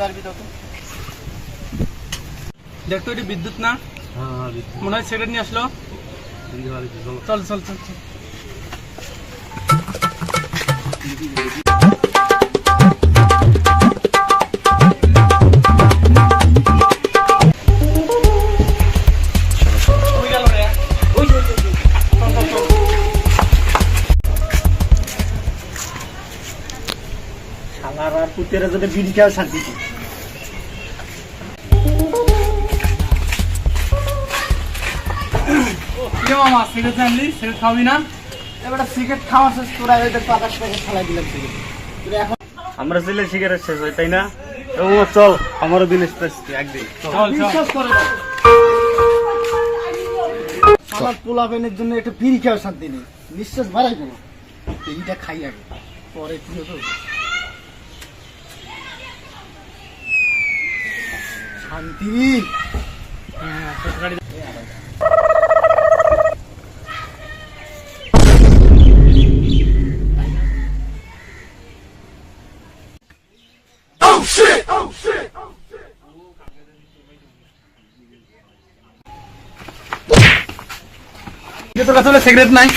পারবি তো দেখতো এটা বিদ্যুৎ না মনে হয় সিগারেট নিয়ে আসলো চল চল চল চল আর পুতেরা যদি বিড়ি খাওয়া শান্তি মামা সিগারেট আনলি সিগারেট খাবি না এবার সিগারেট খাওয়া শেষ তোরা এদের পাতাস করে ফেলাই দিলাম সিগারেট এখন আমরা ছেলে সিগারেট শেষ হয় তাই না চল আমারও দিন একদিন বিশ্বাস করে সালাদ পোলাপেনের জন্য একটা বিড়ি খাওয়া শান্তি নেই নিঃশ্বাস বাড়াই কোনো এইটা খাই আগে পরে কি হতো শান্তি তোর কাছে সিগারেট নাই